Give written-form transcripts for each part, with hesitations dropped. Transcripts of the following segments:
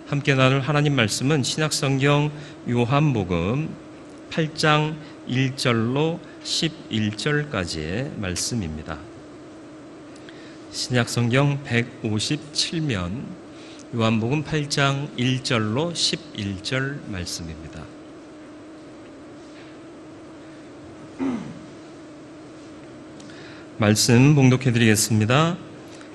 함께 나눌 하나님 말씀은 신약성경 요한복음 8장 1절로 11절까지의 말씀입니다. 신약성경 157면 요한복음 8장 1절로 11절 말씀입니다. 말씀 봉독해 드리겠습니다.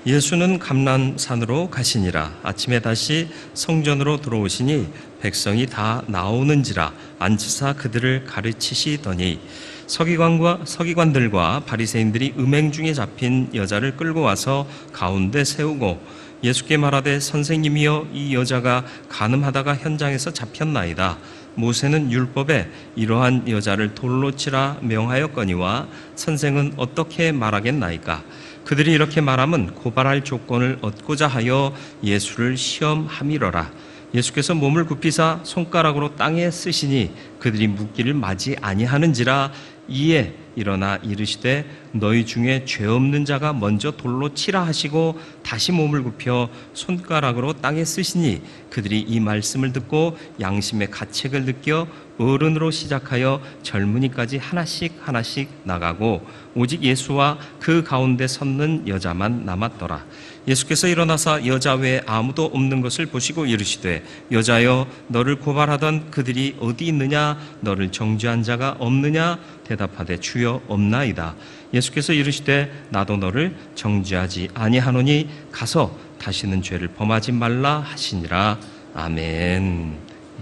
예수는 감람산으로 가시니라. 아침에 다시 성전으로 들어오시니 백성이 다 나오는지라 앉으사 그들을 가르치시더니 서기관들과 바리새인들이 음행 중에 잡힌 여자를 끌고 와서 가운데 세우고 예수께 말하되 선생님이여 이 여자가 간음하다가 현장에서 잡혔나이다. 모세는 율법에 이러한 여자를 돌로 치라 명하였거니와 선생은 어떻게 말하겠나이까? 그들이 이렇게 말하면 고발할 조건을 얻고자 하여 예수를 시험함이러라. 예수께서 몸을 굽히사 손가락으로 땅에 쓰시니 그들이 묻기를 마지 아니하는지라. 이에 일어나 이르시되 너희 중에 죄 없는 자가 먼저 돌로 치라 하시고 다시 몸을 굽혀 손가락으로 땅에 쓰시니 그들이 이 말씀을 듣고 양심의 가책을 느껴 어른으로 시작하여 젊은이까지 하나씩 나가고 오직 예수와 그 가운데 섰는 여자만 남았더라. 예수께서 일어나사 여자 외에 아무도 없는 것을 보시고 이르시되 여자여 너를 고발하던 그들이 어디 있느냐? 너를 정죄한 자가 없느냐? 대답하되 주여 없나이다. 예수께서 이르시되 나도 너를 정죄하지 아니하노니 가서 다시는 죄를 범하지 말라 하시니라. 아멘.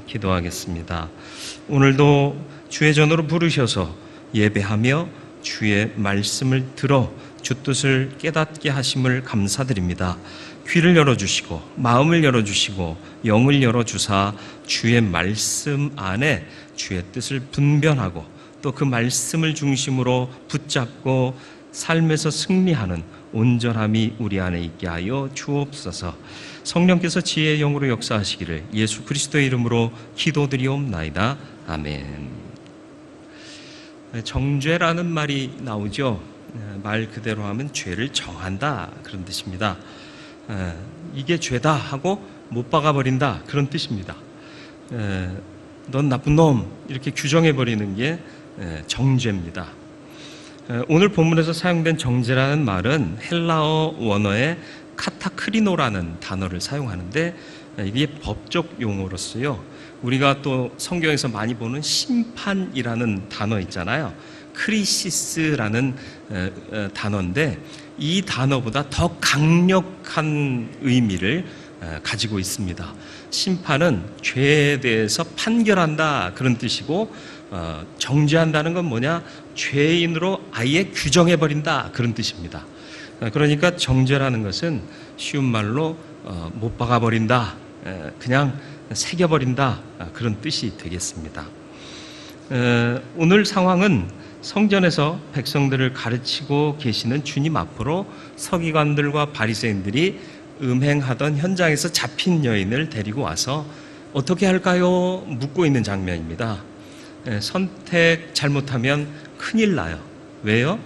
기도하겠습니다. 오늘도 주의 전으로 부르셔서 예배하며 주의 말씀을 들어 주 뜻을 깨닫게 하심을 감사드립니다. 귀를 열어주시고 마음을 열어주시고 영을 열어주사 주의 말씀 안에 주의 뜻을 분별하고 또 그 말씀을 중심으로 붙잡고 삶에서 승리하는 온전함이 우리 안에 있게 하여 주옵소서. 성령께서 지혜의 영으로 역사하시기를 예수 그리스도의 이름으로 기도드리옵나이다. 아멘. 정죄라는 말이 나오죠. 말 그대로 하면 죄를 정한다 그런 뜻입니다. 이게 죄다 하고 못 박아버린다 그런 뜻입니다. 넌 나쁜 놈 이렇게 규정해버리는 게 정죄입니다. 오늘 본문에서 사용된 정죄라는 말은 헬라어 원어의 카타크리노라는 단어를 사용하는데 이게 법적 용어로서요. 우리가 또 성경에서 많이 보는 심판이라는 단어 있잖아요. 크리시스라는 단어인데 이 단어보다 더 강력한 의미를 가지고 있습니다. 심판은 죄에 대해서 판결한다 그런 뜻이고 정죄한다는 건 뭐냐? 죄인으로 아예 규정해버린다 그런 뜻입니다. 그러니까 정죄라는 것은 쉬운 말로 못 박아버린다, 그냥 새겨버린다 그런 뜻이 되겠습니다. 오늘 상황은 성전에서 백성들을 가르치고 계시는 주님 앞으로 서기관들과 바리새인들이 음행하던 현장에서 잡힌 여인을 데리고 와서 어떻게 할까요? 묻고 있는 장면입니다. 선택 잘못하면 큰일 나요. 왜요?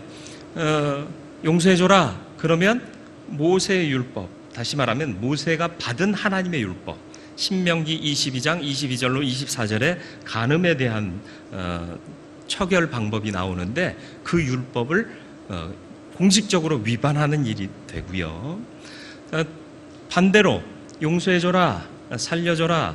용서해줘라. 그러면 모세의 율법, 다시 말하면 모세가 받은 하나님의 율법, 신명기 22장 22절로 24절에 간음에 대한 처결 방법이 나오는데 그 율법을 공식적으로 위반하는 일이 되고요. 반대로 용서해줘라, 살려줘라,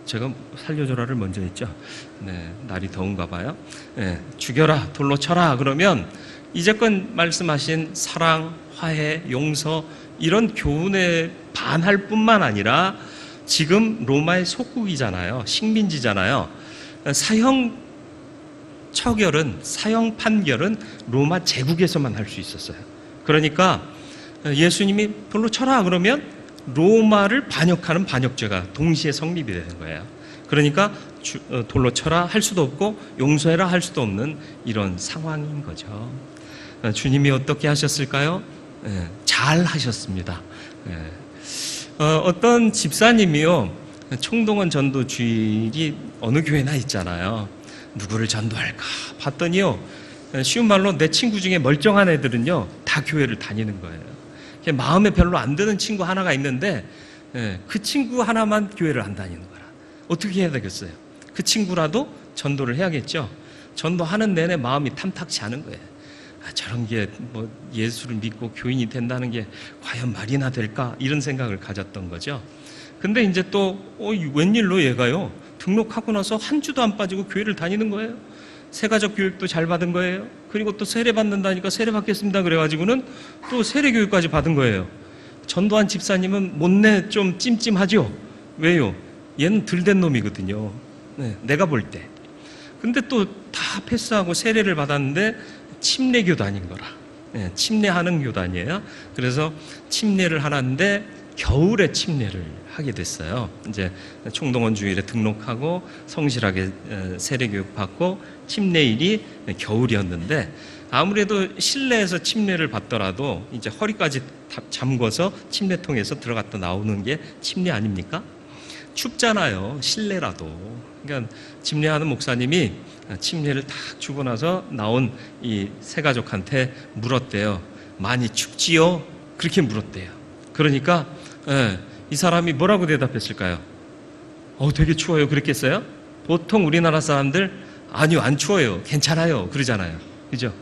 제가 살려줘라를 먼저 했죠. 네, 날이 더운가 봐요. 네, 죽여라, 돌로 쳐라 그러면 이제껏 말씀하신 사랑, 화해, 용서 이런 교훈에 반할 뿐만 아니라 지금 로마의 속국이잖아요. 식민지잖아요. 사형 처결은, 사형 판결은 로마 제국에서만 할 수 있었어요. 그러니까 예수님이 돌로 쳐라 그러면 로마를 반역하는 반역죄가 동시에 성립이 되는 거예요. 그러니까 돌로 쳐라 할 수도 없고 용서해라 할 수도 없는 이런 상황인 거죠. 주님이 어떻게 하셨을까요? 잘 하셨습니다. 어떤 집사님이요, 총동원 전도주일이 어느 교회나 있잖아요. 누구를 전도할까 봤더니요, 쉬운 말로 내 친구 중에 멀쩡한 애들은요 다 교회를 다니는 거예요. 마음에 별로 안 드는 친구 하나가 있는데 예, 그 친구 하나만 교회를 안 다니는 거라. 어떻게 해야 되겠어요? 그 친구라도 전도를 해야겠죠. 전도하는 내내 마음이 탐탁치 않은 거예요. 저런 게 뭐 예수를 믿고 교인이 된다는 게 과연 말이나 될까? 이런 생각을 가졌던 거죠. 근데 이제 또 웬일로 얘가요, 등록하고 나서 한 주도 안 빠지고 교회를 다니는 거예요. 세가족 교육도 잘 받은 거예요. 그리고 또 세례 받는다니까 세례 받겠습니다 그래가지고는 또 세례 교육까지 받은 거예요. 전도한 집사님은 못내 좀 찜찜하죠. 왜요? 얘는 들된 놈이거든요. 네, 내가 볼 때. 근데 또 다 패스하고 세례를 받았는데 침례 교단인 거라. 네, 침례하는 교단이에요. 그래서 침례를 하는데 겨울에 침례를 하게 됐어요. 이제 총동원 주일에 등록하고 성실하게 세례 교육 받고 침례일이 겨울이었는데, 아무래도 실내에서 침례를 받더라도 이제 허리까지 잠궈서 침례통에서 들어갔다 나오는 게 침례 아닙니까? 춥잖아요. 실내라도. 그러니까 침례하는 목사님이 침례를 딱 주고 나서 나온 이 새가족한테 물었대요. 많이 춥지요? 그렇게 물었대요. 그러니까 이 사람이 뭐라고 대답했을까요? 되게 추워요. 그랬겠어요? 보통 우리나라 사람들 아니요, 안 추워요. 괜찮아요. 그러잖아요. 그죠?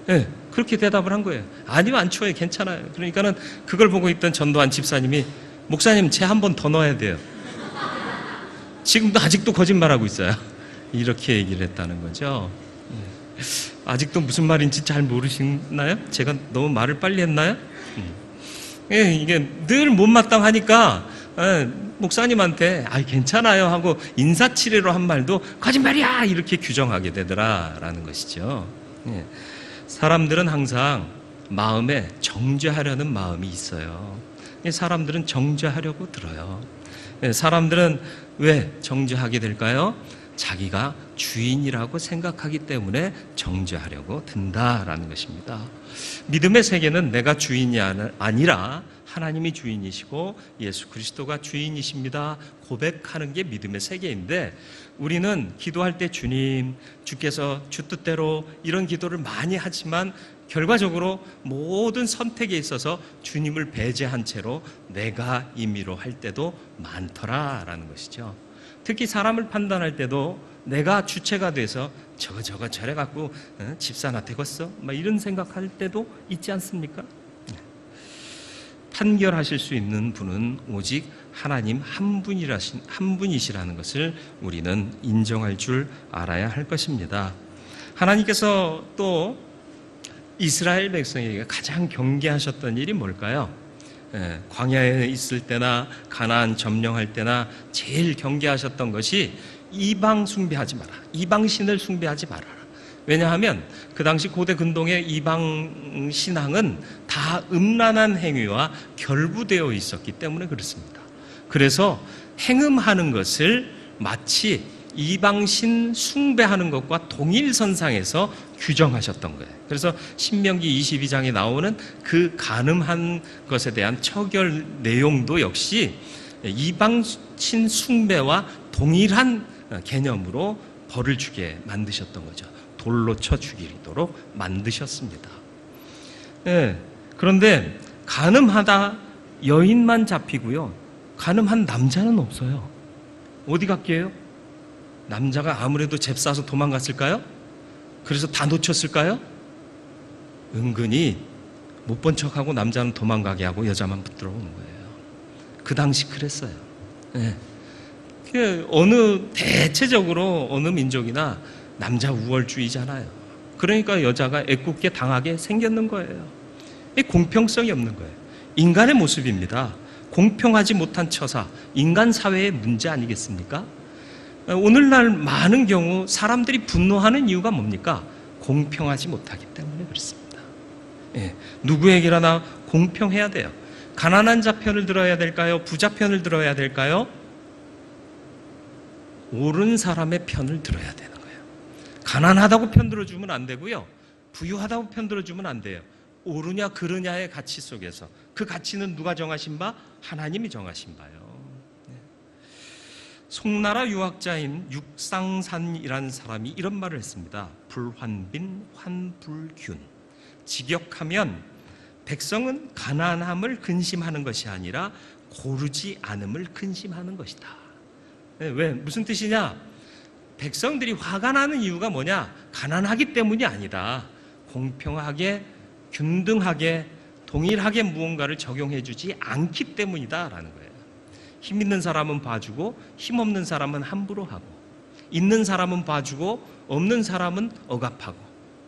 네, 그렇게 대답을 한 거예요. 아니요, 안 추워요. 괜찮아요. 그러니까는 그걸 보고 있던 전도한 집사님이, 목사님, 쟤 한 번 더 넣어야 돼요. 지금도 아직도 거짓말하고 있어요. 이렇게 얘기를 했다는 거죠. 아직도 무슨 말인지 잘 모르시나요? 제가 너무 말을 빨리 했나요? 이게 늘 못마땅하니까 목사님한테 괜찮아요 하고 인사치레로 한 말도 거짓말이야 이렇게 규정하게 되더라라는 것이죠. 사람들은 항상 마음에 정죄하려는 마음이 있어요. 사람들은 정죄하려고 들어요. 사람들은 왜 정죄하게 될까요? 자기가 주인이라고 생각하기 때문에 정죄하려고 든다라는 것입니다. 믿음의 세계는 내가 주인이 아니라 하나님이 주인이시고 예수 그리스도가 주인이십니다 고백하는 게 믿음의 세계인데, 우리는 기도할 때 주님, 주께서 주 뜻대로 이런 기도를 많이 하지만 결과적으로 모든 선택에 있어서 주님을 배제한 채로 내가 임의로 할 때도 많더라라는 것이죠. 특히 사람을 판단할 때도 내가 주체가 돼서 저거 저래갖고 집사나 되겠어? 막 이런 생각할 때도 있지 않습니까? 판결하실 수 있는 분은 오직 하나님 한 분이시라는 것을 우리는 인정할 줄 알아야 할 것입니다. 하나님께서 또 이스라엘 백성에게 가장 경계하셨던 일이 뭘까요? 광야에 있을 때나 가나안 점령할 때나 제일 경계하셨던 것이 이방 숭배하지 마라. 이방신을 숭배하지 마라. 왜냐하면 그 당시 고대 근동의 이방 신앙은 다 음란한 행위와 결부되어 있었기 때문에 그렇습니다. 그래서 행음하는 것을 마치 이방신 숭배하는 것과 동일선상에서 규정하셨던 거예요. 그래서 신명기 22장에 나오는 그 간음한 것에 대한 처결 내용도 역시 이방신 숭배와 동일한 개념으로 벌을 주게 만드셨던 거죠. 돌로 쳐 죽이도록 만드셨습니다. 그런데 간음하다 여인만 잡히고요, 간음한 남자는 없어요. 어디 갔게요? 남자가 아무래도 잽싸서 도망갔을까요? 그래서 다 놓쳤을까요? 은근히 못 본 척하고 남자는 도망가게 하고 여자만 붙들어 오는 거예요. 그 당시 그랬어요. 대체적으로 어느 민족이나 남자 우월주의잖아요. 그러니까 여자가 애꿎게 당하게 생겼는 거예요. 공평성이 없는 거예요. 인간의 모습입니다. 공평하지 못한 처사, 인간 사회의 문제 아니겠습니까? 오늘날 많은 경우 사람들이 분노하는 이유가 뭡니까? 공평하지 못하기 때문에 그렇습니다. 누구에게나 공평해야 돼요. 가난한 자 편을 들어야 될까요? 부자 편을 들어야 될까요? 옳은 사람의 편을 들어야 되는 거예요. 가난하다고 편 들어주면 안 되고요, 부유하다고 편 들어주면 안 돼요. 옳으냐 그르냐의 가치 속에서, 그 가치는 누가 정하신 바? 하나님이 정하신 바요. 송나라 유학자인 육상산이라는 사람이 이런 말을 했습니다. 불환빈 환불균. 직역하면 백성은 가난함을 근심하는 것이 아니라 고르지 않음을 근심하는 것이다. 왜? 무슨 뜻이냐? 백성들이 화가 나는 이유가 뭐냐? 가난하기 때문이 아니다. 공평하게, 균등하게, 동일하게 무언가를 적용해 주지 않기 때문이다라는 거예요. 힘 있는 사람은 봐주고 힘 없는 사람은 함부로 하고, 있는 사람은 봐주고 없는 사람은 억압하고,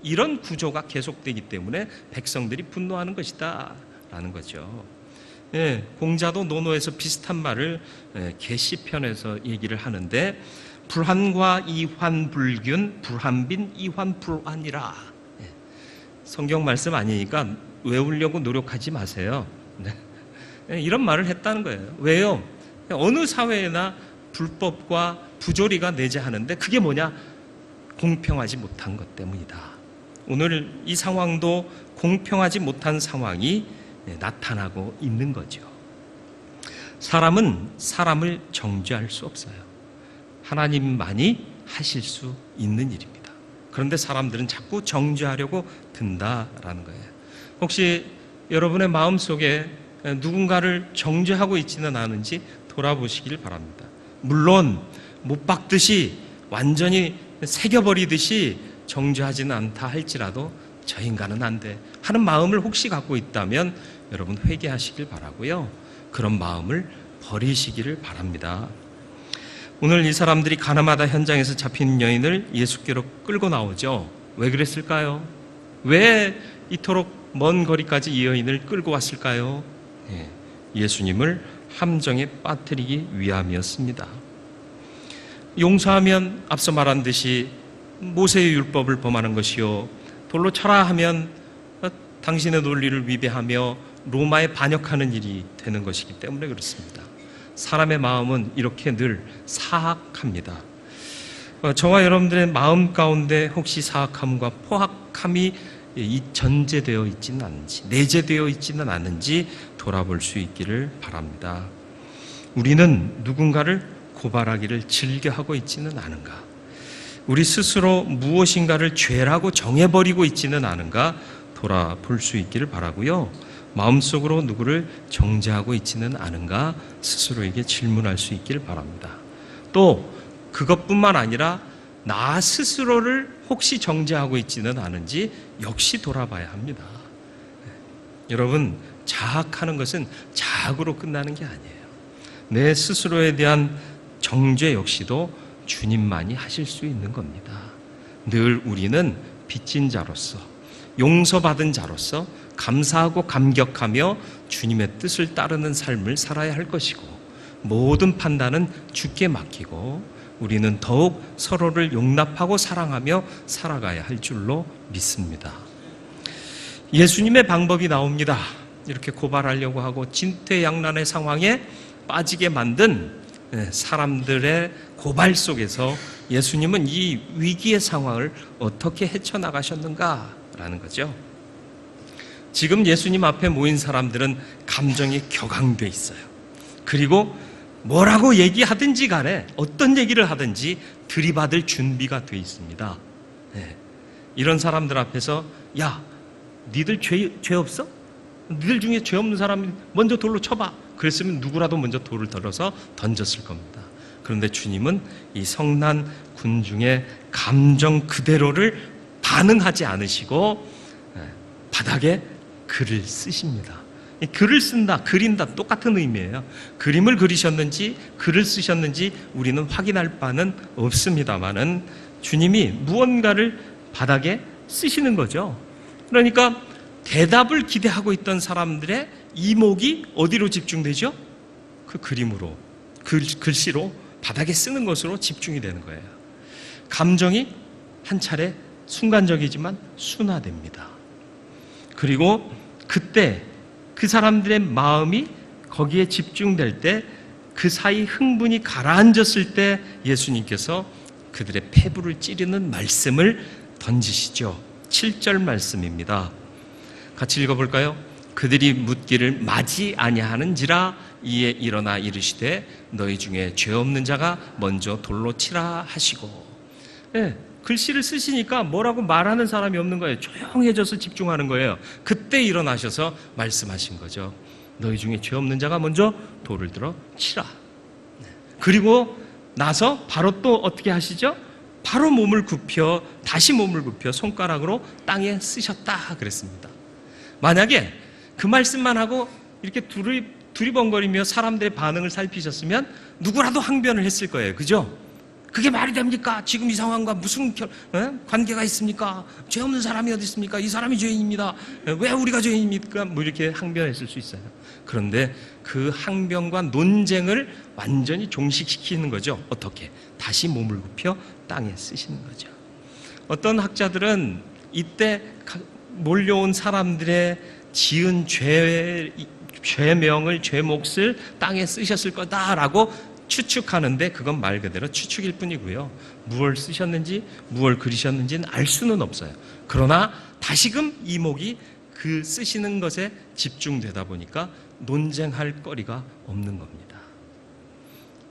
이런 구조가 계속되기 때문에 백성들이 분노하는 것이다 라는 거죠. 공자도 논어에서 비슷한 말을 계시편에서 얘기를 하는데, 불환과 이환불균, 불환빈 이환불환이라. 성경 말씀 아니니까 외우려고 노력하지 마세요. 이런 말을 했다는 거예요. 왜요? 어느 사회에나 불법과 부조리가 내재하는데 그게 뭐냐? 공평하지 못한 것 때문이다. 오늘 이 상황도 공평하지 못한 상황이 나타나고 있는 거죠. 사람은 사람을 정죄할 수 없어요. 하나님만이 하실 수 있는 일입니다. 그런데 사람들은 자꾸 정죄하려고 든다라는 거예요. 혹시 여러분의 마음속에 누군가를 정죄하고 있지는 않은지 돌아보시길 바랍니다. 물론 못 박듯이 완전히 새겨버리듯이 정죄하지는 않다 할지라도 저 인간은 안 돼 하는 마음을 혹시 갖고 있다면 여러분 회개하시길 바라고요. 그런 마음을 버리시기를 바랍니다. 오늘 이 사람들이 가나마다 현장에서 잡힌 여인을 예수께로 끌고 나오죠. 왜 그랬을까요? 왜 이토록 먼 거리까지 이 여인을 끌고 왔을까요? 예수님을 함정에 빠뜨리기 위함이었습니다. 용서하면 앞서 말한 듯이 모세의 율법을 범하는 것이요, 돌로 쳐라 하면 당신의 논리를 위배하며 로마에 반역하는 일이 되는 것이기 때문에 그렇습니다. 사람의 마음은 이렇게 늘 사악합니다. 저와 여러분들의 마음 가운데 혹시 사악함과 포악함이 전제되어 있지는 않은지, 내재되어 있지는 않은지 돌아볼 수 있기를 바랍니다. 우리는 누군가를 고발하기를 즐겨하고 있지는 않은가? 우리 스스로 무엇인가를 죄라고 정해버리고 있지는 않은가 돌아볼 수 있기를 바라고요. 마음속으로 누구를 정죄하고 있지는 않은가 스스로에게 질문할 수 있기를 바랍니다. 또 그것뿐만 아니라 나 스스로를 혹시 정죄하고 있지는 않은지 역시 돌아봐야 합니다. 여러분, 자학하는 것은 자학으로 끝나는 게 아니에요. 내 스스로에 대한 정죄 역시도 주님만이 하실 수 있는 겁니다. 늘 우리는 빚진 자로서, 용서받은 자로서 감사하고 감격하며 주님의 뜻을 따르는 삶을 살아야 할 것이고, 모든 판단은 주께 맡기고 우리는 더욱 서로를 용납하고 사랑하며 살아가야 할 줄로 믿습니다. 예수님의 방법이 나옵니다. 이렇게 고발하려고 하고 진퇴양난의 상황에 빠지게 만든 사람들의 고발 속에서 예수님은 이 위기의 상황을 어떻게 헤쳐나가셨는가라는 거죠. 지금 예수님 앞에 모인 사람들은 감정이 격앙돼 있어요. 그리고 뭐라고 얘기하든지 간에 어떤 얘기를 하든지 들이받을 준비가 돼 있습니다. 이런 사람들 앞에서 야, 니들 죄 없어? 니들 중에 죄 없는 사람이 먼저 돌로 쳐봐. 그랬으면 누구라도 먼저 돌을 들어서 던졌을 겁니다. 그런데 주님은 이 성난 군중의 감정 그대로를 반응하지 않으시고 바닥에 글을 쓰십니다. 글을 쓴다, 그린다 똑같은 의미예요. 그림을 그리셨는지 글을 쓰셨는지 우리는 확인할 바는 없습니다만은 주님이 무언가를 바닥에 쓰시는 거죠. 그러니까 대답을 기대하고 있던 사람들의 이목이 어디로 집중되죠? 그 그림으로, 글씨로 바닥에 쓰는 것으로 집중이 되는 거예요. 감정이 한 차례 순간적이지만 순화됩니다. 그리고 그때 그 사람들의 마음이 거기에 집중될 때, 그 사이 흥분이 가라앉았을 때 예수님께서 그들의 폐부를 찌르는 말씀을 던지시죠. 7절 말씀입니다. 같이 읽어볼까요? 그들이 묻기를 마지 아니하는지라 이에 일어나 이르시되 너희 중에 죄 없는 자가 먼저 돌로 치라 하시고. 글씨를 쓰시니까 뭐라고 말하는 사람이 없는 거예요. 조용해져서 집중하는 거예요. 그때 일어나셔서 말씀하신 거죠. 너희 중에 죄 없는 자가 먼저 돌을 들어 치라. 그리고 나서 바로 또 어떻게 하시죠? 바로 다시 몸을 굽혀 손가락으로 땅에 쓰셨다 그랬습니다. 만약에 그 말씀만 하고 이렇게 두리번거리며 사람들의 반응을 살피셨으면 누구라도 항변을 했을 거예요. 그죠? 그게 말이 됩니까? 지금 이 상황과 무슨 관계가 있습니까? 죄 없는 사람이 어디 있습니까? 이 사람이 죄인입니다. 왜 우리가 죄인입니까? 뭐 이렇게 항변했을 수 있어요. 그런데 그 항변과 논쟁을 완전히 종식시키는 거죠. 어떻게? 다시 몸을 굽혀 땅에 쓰시는 거죠. 어떤 학자들은 이때 몰려온 사람들의 지은 죄명을, 죄몫을 땅에 쓰셨을 거다라고 추측하는데 그건 말 그대로 추측일 뿐이고요. 무엇을 쓰셨는지, 무엇을 그리셨는지는 알 수는 없어요. 그러나 다시금 이목이 그 쓰시는 것에 집중되다 보니까 논쟁할 거리가 없는 겁니다.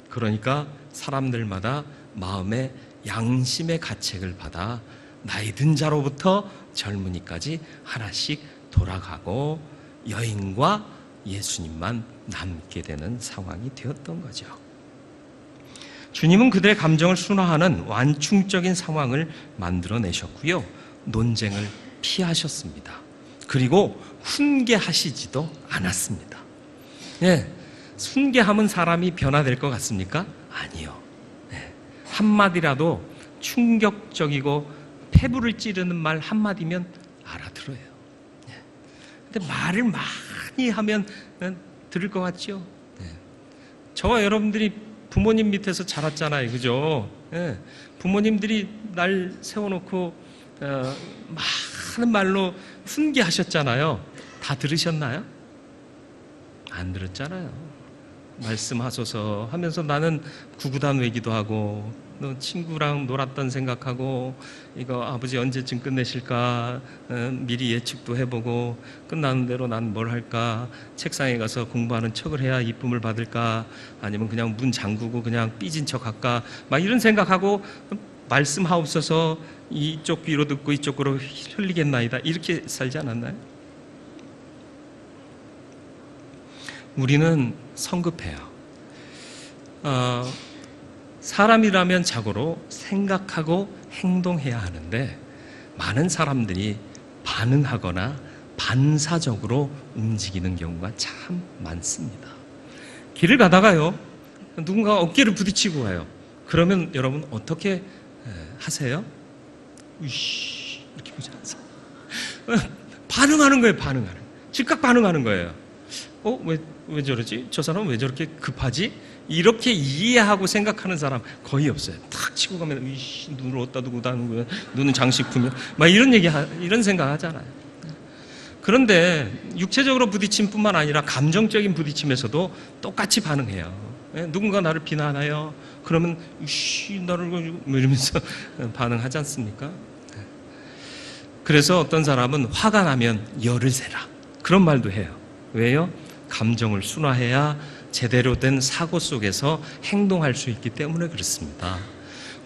그러니까 사람들마다 마음의 양심의 가책을 받아 나이 든 자로부터 젊은이까지 하나씩 돌아가고 여인과 예수님만 남게 되는 상황이 되었던 거죠. 주님은 그들의 감정을 순화하는 완충적인 상황을 만들어내셨고요. 논쟁을 피하셨습니다. 그리고 훈계하시지도 않았습니다. 예, 훈계하면 사람이 변화될 것 같습니까? 아니요. 예, 한마디라도 충격적이고 폐부를 찌르는 말 한마디면 알아들어요. 예, 근데 말을 많이 하면 들을 것 같죠? 예, 저와 여러분들이 부모님 밑에서 자랐잖아요. 그죠? 예, 부모님들이 날 세워놓고 많은 말로 훈계하셨잖아요. 다 들으셨나요? 안 들었잖아요. 말씀하소서 하면서 나는 구구단 외기도 하고 너 친구랑 놀았던 생각하고 이거 아버지 언제쯤 끝내실까 미리 예측도 해보고 끝나는 대로 난 뭘 할까, 책상에 가서 공부하는 척을 해야 이쁨을 받을까, 아니면 그냥 문 잠그고 그냥 삐진 척 할까, 막 이런 생각하고 말씀하옵소서 이쪽 귀로 듣고 이쪽 귀로 흘리겠나이다 이렇게 살지 않았나요? 우리는 성급해요. 사람이라면 자고로 생각하고 행동해야 하는데 많은 사람들이 반응하거나 반사적으로 움직이는 경우가 참 많습니다. 길을 가다가요, 누군가 어깨를 부딪히고 가요. 그러면 여러분 어떻게 하세요? 으이씨 이렇게 보지 않습니다. 반응하는 거예요. 즉각 반응하는 거예요. 왜 저러지? 저 사람은 왜 저렇게 급하지? 이렇게 이해하고 생각하는 사람 거의 없어요. 탁 치고 가면 이씨 눈을 어디다 두고 다는 거야? 눈은 장식품이야? 막 이런 생각 하잖아요. 그런데 육체적으로 부딪힘뿐만 아니라 감정적인 부딪힘에서도 똑같이 반응해요. 누군가 나를 비난해요. 그러면 이씨 나를 이러면서 반응하지 않습니까? 그래서 어떤 사람은 화가 나면 열을 세라 그런 말도 해요. 왜요? 감정을 순화해야 제대로 된 사고 속에서 행동할 수 있기 때문에 그렇습니다.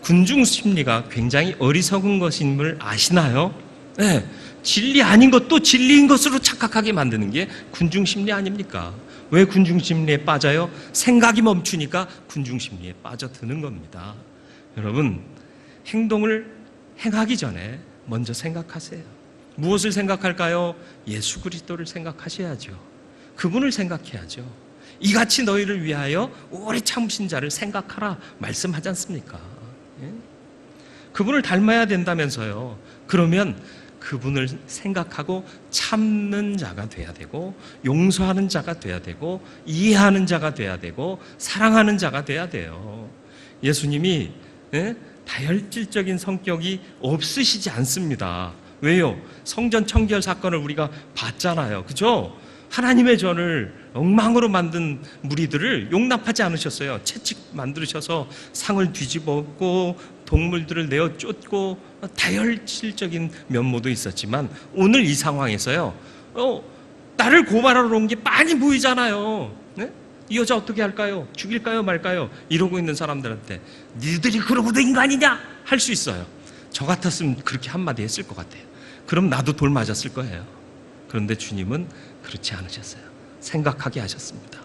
군중 심리가 굉장히 어리석은 것임을 아시나요? 네, 진리 아닌 것도 진리인 것으로 착각하게 만드는 게 군중 심리 아닙니까? 왜 군중 심리에 빠져요? 생각이 멈추니까 군중 심리에 빠져드는 겁니다. 여러분, 행동을 행하기 전에 먼저 생각하세요. 무엇을 생각할까요? 예수 그리스도를 생각하셔야죠. 그분을 생각해야죠. 이같이 너희를 위하여 오래 참으신 자를 생각하라 말씀하지 않습니까? 예? 그분을 닮아야 된다면서요. 그러면 그분을 생각하고 참는 자가 돼야 되고 용서하는 자가 돼야 되고 이해하는 자가 돼야 되고 사랑하는 자가 돼야 돼요. 예수님이 다혈질적인 성격이 없으시지 않습니다. 왜요? 성전 청결 사건을 우리가 봤잖아요. 그죠? 하나님의 전을 엉망으로 만든 무리들을 용납하지 않으셨어요. 채찍 만드셔서 상을 뒤집었고 동물들을 내어 쫓고 다혈질적인 면모도 있었지만 오늘 이 상황에서요, 나를 고발하러 온 게 많이 보이잖아요. 네? 이 여자 어떻게 할까요? 죽일까요 말까요? 이러고 있는 사람들한테 니들이 그러고도 인간이냐? 할 수 있어요. 저 같았으면 그렇게 한마디 했을 것 같아요. 그럼 나도 돌 맞았을 거예요. 그런데 주님은 그렇지 않으셨어요. 생각하게 하셨습니다.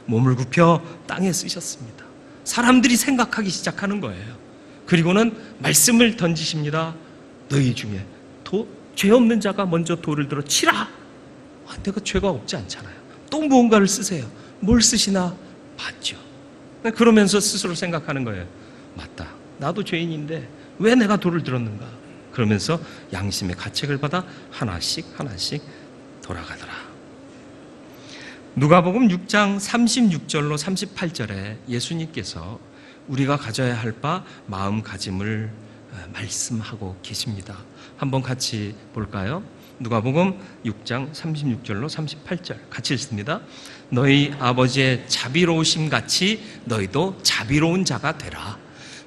몸을 굽혀 땅에 쓰셨습니다. 사람들이 생각하기 시작하는 거예요. 그리고는 말씀을 던지십니다. 너희 중에 죄 없는 자가 먼저 돌을 들어 치라. 내가 죄가 없지 않잖아요. 또 무언가를 쓰세요. 뭘 쓰시나 봤죠. 그러면서 스스로 생각하는 거예요. 맞다. 나도 죄인인데 왜 내가 돌을 들었는가. 그러면서 양심의 가책을 받아 하나씩 돌아가더라. 누가복음 6장 36절로 38절에 예수님께서 우리가 가져야 할 바 마음가짐을 말씀하고 계십니다. 한번 같이 볼까요? 누가복음 6장 36절로 38절 같이 읽습니다. 너희 아버지의 자비로우심 같이 너희도 자비로운 자가 되라.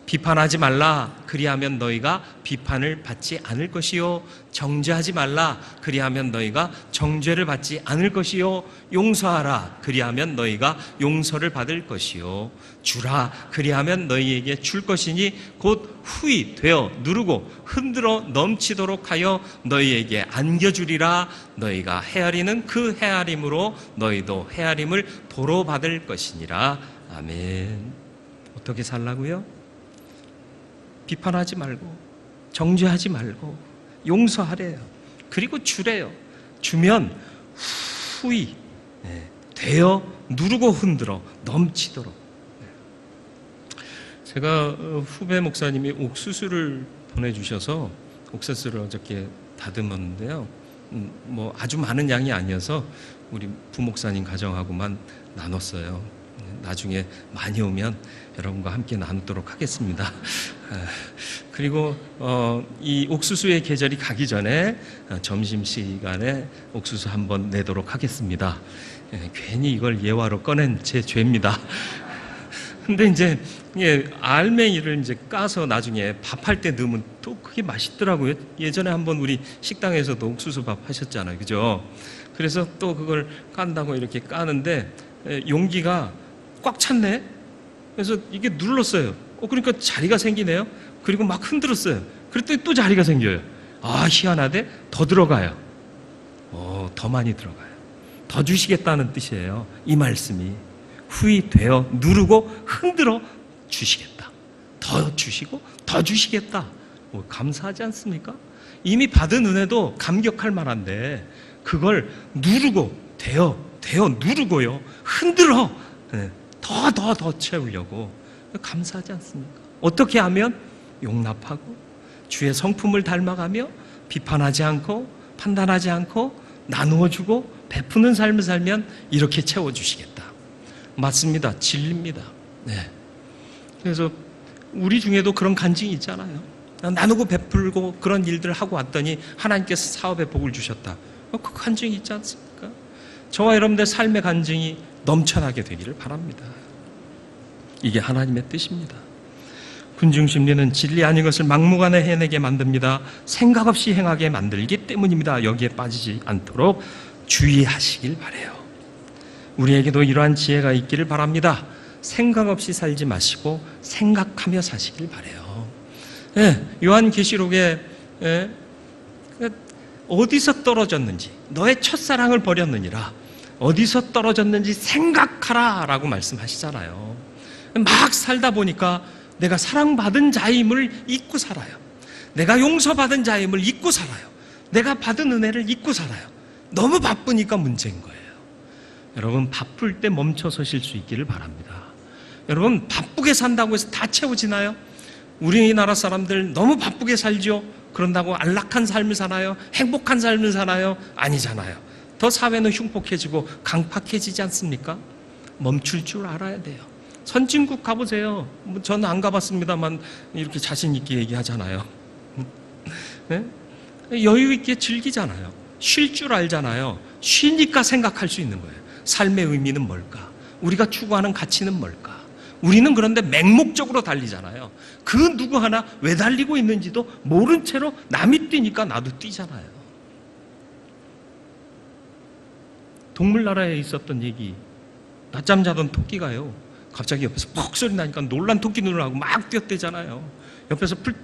비판하지 말라. 그리하면 너희가 비판을 받지 않을 것이요. 정죄하지 말라. 그리하면 너희가 정죄를 받지 않을 것이요. 용서하라. 그리하면 너희가 용서를 받을 것이요. 주라. 그리하면 너희에게 줄 것이니 곧 후히 되어 누르고 흔들어 넘치도록 하여 너희에게 안겨주리라. 너희가 헤아리는 그 헤아림으로 너희도 헤아림을 도로 받을 것이니라. 아멘. 어떻게 살라고요? 비판하지 말고 정죄하지 말고 용서하래요. 그리고 주래요. 주면 후히 되어 누르고 흔들어 넘치도록. 제가 후배 목사님이 옥수수를 보내주셔서 옥수수를 어저께 다듬었는데요. 뭐 아주 많은 양이 아니어서 우리 부목사님 가정하고만 나눴어요. 나중에 많이 오면 여러분과 함께 나누도록 하겠습니다. 그리고 이 옥수수의 계절이 가기 전에 점심시간에 옥수수 한번 내도록 하겠습니다. 괜히 이걸 예화로 꺼낸 제 죄입니다. 근데 이제 알맹이를 이제 까서 나중에 밥할 때 넣으면 또 그게 맛있더라고요. 예전에 한번 우리 식당에서도 옥수수 밥 하셨잖아요. 그죠? 그래서 또 그걸 깐다고 이렇게 까는데 용기가 꽉 찼네? 그래서 이게 눌렀어요. 그러니까 자리가 생기네요. 그리고 막 흔들었어요. 그랬더니 또 자리가 생겨요. 아, 희한하대? 더 들어가요. 더 많이 들어가요. 더 주시겠다는 뜻이에요. 이 말씀이. 후히 되어 누르고 흔들어 주시겠다. 더 주시고 더 주시겠다. 감사하지 않습니까? 이미 받은 은혜도 감격할 만한데 그걸 누르고 되어 누르고요. 흔들어 더 채우려고. 감사하지 않습니까? 어떻게 하면? 용납하고 주의 성품을 닮아가며 비판하지 않고 판단하지 않고 나누어주고 베푸는 삶을 살면 이렇게 채워주시겠다. 맞습니다. 진리입니다. 네. 그래서 우리 중에도 그런 간증이 있잖아요. 나누고 베풀고 그런 일들을 하고 왔더니 하나님께서 사업에 복을 주셨다. 그 간증이 있지 않습니까? 저와 여러분들 삶의 간증이 넘쳐나게 되기를 바랍니다. 이게 하나님의 뜻입니다. 군중심리는 진리 아닌 것을 막무가내 해내게 만듭니다. 생각 없이 행하게 만들기 때문입니다. 여기에 빠지지 않도록 주의하시길 바라요. 우리에게도 이러한 지혜가 있기를 바랍니다. 생각 없이 살지 마시고 생각하며 사시길 바라요. 요한계시록에 어디서 떨어졌는지 너의 첫사랑을 버렸느니라. 어디서 떨어졌는지 생각하라 라고 말씀하시잖아요. 막 살다 보니까 내가 사랑받은 자임을 잊고 살아요. 내가 용서받은 자임을 잊고 살아요. 내가 받은 은혜를 잊고 살아요. 너무 바쁘니까 문제인 거예요. 여러분, 바쁠 때 멈춰 서실 수 있기를 바랍니다. 여러분, 바쁘게 산다고 해서 다 채워지나요? 우리나라 사람들 너무 바쁘게 살죠? 그런다고 안락한 삶을 사나요? 행복한 삶을 사나요? 아니잖아요. 더 사회는 흉폭해지고 강팍해지지 않습니까? 멈출 줄 알아야 돼요. 선진국 가보세요. 저는 안 가봤습니다만 이렇게 자신 있게 얘기하잖아요. 네? 여유 있게 즐기잖아요. 쉴 줄 알잖아요. 쉬니까 생각할 수 있는 거예요. 삶의 의미는 뭘까? 우리가 추구하는 가치는 뭘까? 우리는 그런데 맹목적으로 달리잖아요. 그 누구 하나 왜 달리고 있는지도 모른 채로 남이 뛰니까 나도 뛰잖아요. 동물나라에 있었던 얘기, 낮잠 자던 토끼가요, 갑자기 옆에서 퍽 소리 나니까 놀란 토끼 눈을 하고 막 뛰었대잖아요. 옆에서 풀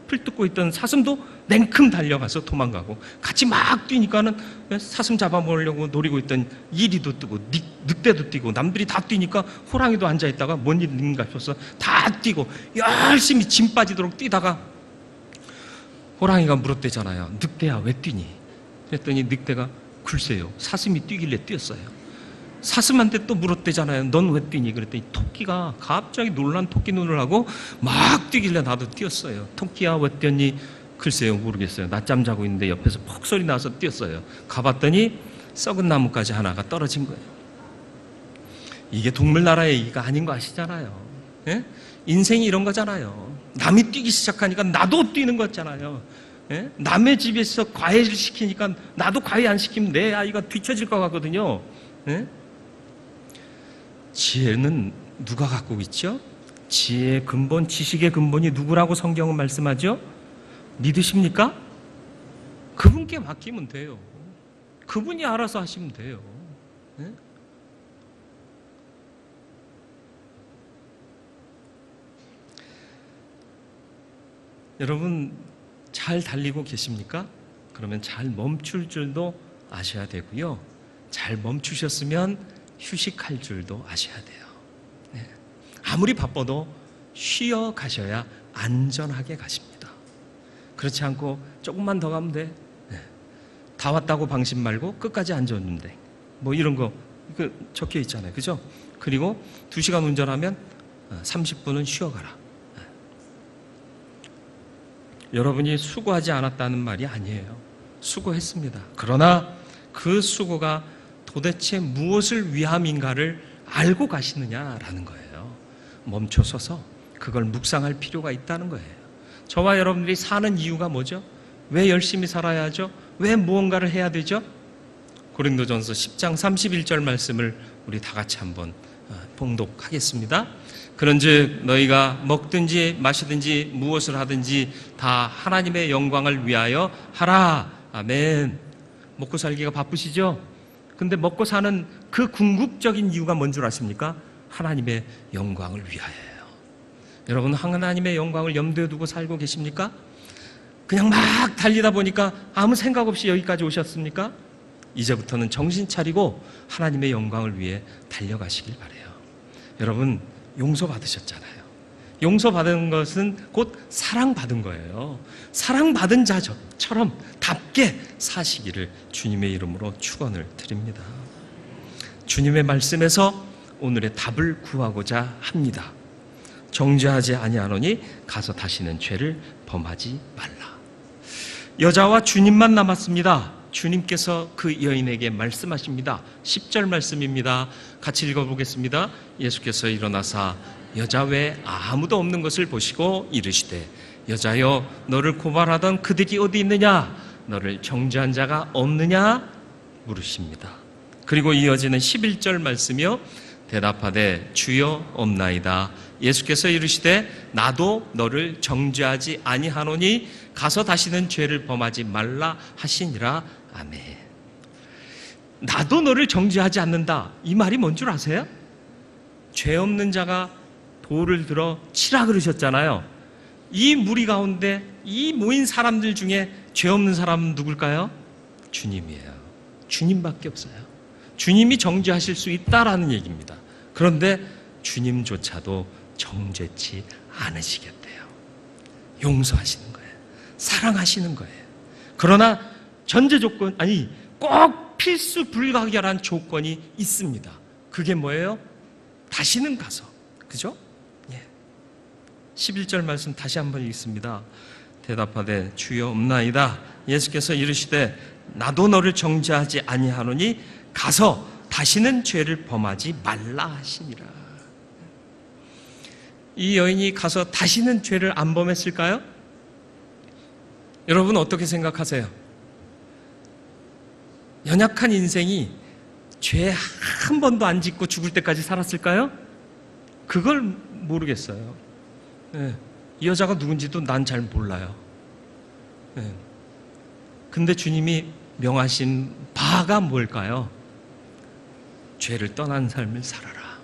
뜯고 있던 사슴도 냉큼 달려가서 도망가고, 같이 막 뛰니까는 사슴 잡아먹으려고 노리고 있던 이리도 뛰고 늑대도 뛰고, 남들이 다 뛰니까 호랑이도 앉아있다가 뭔 일인가 싶어서 다 뛰고 열심히 짐 빠지도록 뛰다가 호랑이가 물었대잖아요. 늑대야 왜 뛰니? 그랬더니 늑대가 글쎄요, 사슴이 뛰길래 뛰었어요. 사슴한테 또 물었대잖아요. 넌 왜 뛰니? 그랬더니 토끼가 갑자기 놀란 토끼 눈을 하고 막 뛰길래 나도 뛰었어요. 토끼야 왜 뛰었니? 글쎄요, 모르겠어요. 낮잠 자고 있는데 옆에서 퍽 소리 나서 뛰었어요. 가봤더니 썩은 나뭇가지 하나가 떨어진 거예요. 이게 동물나라의 얘기가 아닌 거 아시잖아요. 예? 인생이 이런 거잖아요. 남이 뛰기 시작하니까 나도 뛰는 거잖아요. 예? 남의 집에서 과외를 시키니까 나도 과외 안 시키면 내 아이가 뒤처질 것 같거든요. 예? 지혜는 누가 갖고 있죠? 지혜의 근본, 지식의 근본이 누구라고 성경은 말씀하죠? 믿으십니까? 그분께 맡기면 돼요. 그분이 알아서 하시면 돼요. 네? 여러분 잘 달리고 계십니까? 그러면 잘 멈출 줄도 아셔야 되고요. 잘 멈추셨으면 휴식할 줄도 아셔야 돼요. 네. 아무리 바빠도 쉬어 가셔야 안전하게 가십니다. 그렇지 않고 조금만 더 가면 돼. 네. 다 왔다고 방심 말고 끝까지 안전운행. 뭐 이런 거 적혀 있잖아요. 그죠? 그리고 2시간 운전하면 30분은 쉬어가라. 네. 여러분이 수고하지 않았다는 말이 아니에요. 수고했습니다. 그러나 그 수고가 도대체 무엇을 위함인가를 알고 가시느냐라는 거예요. 멈춰서서 그걸 묵상할 필요가 있다는 거예요. 저와 여러분들이 사는 이유가 뭐죠? 왜 열심히 살아야 하죠? 왜 무언가를 해야 되죠? 고린도전서 10장 31절 말씀을 우리 다 같이 한번 봉독하겠습니다. 그런즉 너희가 먹든지 마시든지 무엇을 하든지 다 하나님의 영광을 위하여 하라. 아멘. 먹고 살기가 바쁘시죠? 근데 먹고 사는 그 궁극적인 이유가 뭔 줄 아십니까? 하나님의 영광을 위하여요. 여러분 하나님의 영광을 염두에 두고 살고 계십니까? 그냥 막 달리다 보니까 아무 생각 없이 여기까지 오셨습니까? 이제부터는 정신 차리고 하나님의 영광을 위해 달려가시길 바라요. 여러분 용서받으셨잖아요. 용서받은 것은 곧 사랑받은 거예요. 사랑받은 자처럼 답게 사시기를 주님의 이름으로 축원을 드립니다. 주님의 말씀에서 오늘의 답을 구하고자 합니다. 정죄하지 아니하노니 가서 다시는 죄를 범하지 말라. 여자와 주님만 남았습니다. 주님께서 그 여인에게 말씀하십니다. 10절 말씀입니다. 같이 읽어보겠습니다. 예수께서 일어나사 여자 외에 아무도 없는 것을 보시고 이르시되 여자여 너를 고발하던 그들이 어디 있느냐? 너를 정죄한 자가 없느냐? 물으십니다. 그리고 이어지는 11절 말씀이요. 대답하되 주여 없나이다. 예수께서 이르시되 나도 너를 정죄하지 아니하노니 가서 다시는 죄를 범하지 말라 하시니라. 아멘. 나도 너를 정죄하지 않는다. 이 말이 뭔 줄 아세요? 죄 없는 자가 돌을 들어 치라 그러셨잖아요. 이 무리 가운데 이 모인 사람들 중에 죄 없는 사람은 누굴까요? 주님이에요. 주님밖에 없어요. 주님이 정죄하실 수 있다라는 얘기입니다. 그런데 주님조차도 정죄치 않으시겠대요. 용서하시는 거예요. 사랑하시는 거예요. 그러나 전제 조건, 아니 꼭 필수 불가결한 조건이 있습니다. 그게 뭐예요? 다시는 가서, 그죠? 11절 말씀 다시 한번 읽습니다. 대답하되 주여 없나이다. 예수께서 이르시되 나도 너를 정죄하지 아니하노니 가서 다시는 죄를 범하지 말라 하시니라. 이 여인이 가서 다시는 죄를 안 범했을까요? 여러분 어떻게 생각하세요? 연약한 인생이 죄 한 번도 안 짓고 죽을 때까지 살았을까요? 그걸 모르겠어요. 네. 이 여자가 누군지도 난 잘 몰라요. 네. 근데 주님이 명하신 바가 뭘까요? 죄를 떠난 삶을 살아라.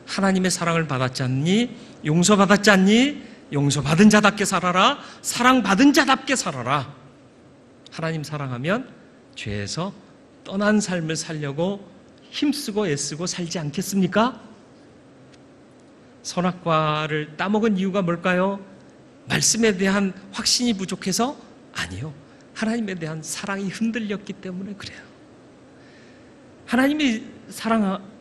하나님의 사랑을 받았지 않니? 용서받았지 않니? 용서받은 자답게 살아라. 사랑받은 자답게 살아라. 하나님 사랑하면 죄에서 떠난 삶을 살려고 힘쓰고 애쓰고 살지 않겠습니까? 선악과를 따먹은 이유가 뭘까요? 말씀에 대한 확신이 부족해서? 아니요. 하나님에 대한 사랑이 흔들렸기 때문에 그래요. 하나님이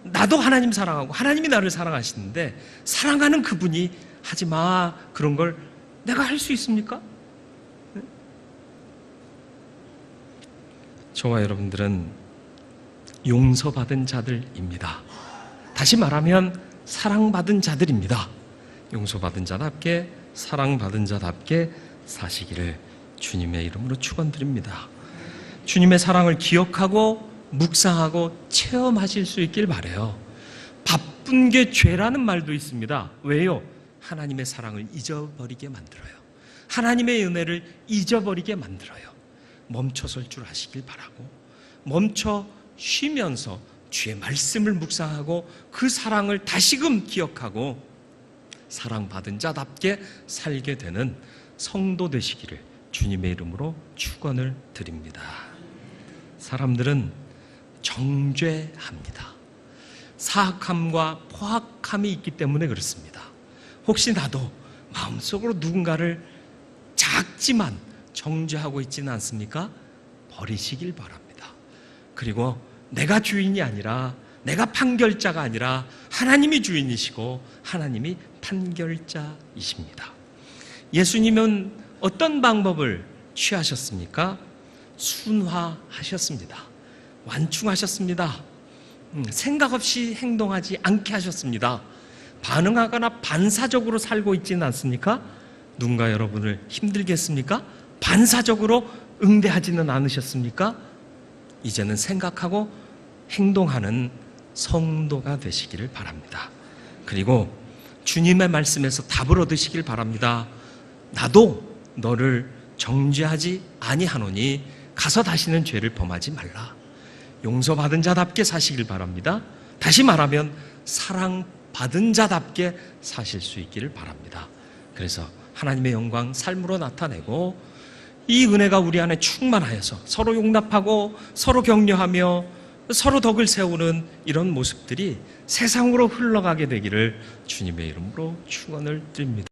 나도 하나님 사랑하고 하나님이 나를 사랑하시는데 사랑하는 그분이 하지 마, 그런 걸 내가 할 수 있습니까? 저와 여러분들은 용서받은 자들입니다. 다시 말하면 사랑받은 자들입니다. 용서받은 자답게, 사랑받은 자답게 사시기를 주님의 이름으로 축원드립니다. 주님의 사랑을 기억하고 묵상하고 체험하실 수 있길 바라요. 바쁜 게 죄라는 말도 있습니다. 왜요? 하나님의 사랑을 잊어버리게 만들어요. 하나님의 은혜를 잊어버리게 만들어요. 멈춰설 줄 아시길 바라고, 멈춰 쉬면서 주의 말씀을 묵상하고 그 사랑을 다시금 기억하고 사랑받은 자답게 살게 되는 성도 되시기를 주님의 이름으로 축원을 드립니다. 사람들은 정죄합니다. 사악함과 포악함이 있기 때문에 그렇습니다. 혹시 나도 마음속으로 누군가를 작지만 정죄하고 있지는 않습니까? 버리시길 바랍니다. 그리고 내가 주인이 아니라, 내가 판결자가 아니라 하나님이 주인이시고 하나님이 판결자이십니다. 예수님은 어떤 방법을 취하셨습니까? 순화하셨습니다. 완충하셨습니다. 생각 없이 행동하지 않게 하셨습니다. 반응하거나 반사적으로 살고 있지는 않습니까? 누군가 여러분을 힘들게 했습니까? 반사적으로 응대하지는 않으셨습니까? 이제는 생각하고 행동하는 성도가 되시기를 바랍니다. 그리고 주님의 말씀에서 답을 얻으시길 바랍니다. 나도 너를 정죄하지 아니하노니 가서 다시는 죄를 범하지 말라. 용서받은 자답게 사시길 바랍니다. 다시 말하면 사랑받은 자답게 사실 수 있기를 바랍니다. 그래서 하나님의 영광 삶으로 나타내고 이 은혜가 우리 안에 충만하여서 서로 용납하고 서로 격려하며 서로 덕을 세우는 이런 모습들이 세상으로 흘러가게 되기를 주님의 이름으로 축원을 드립니다.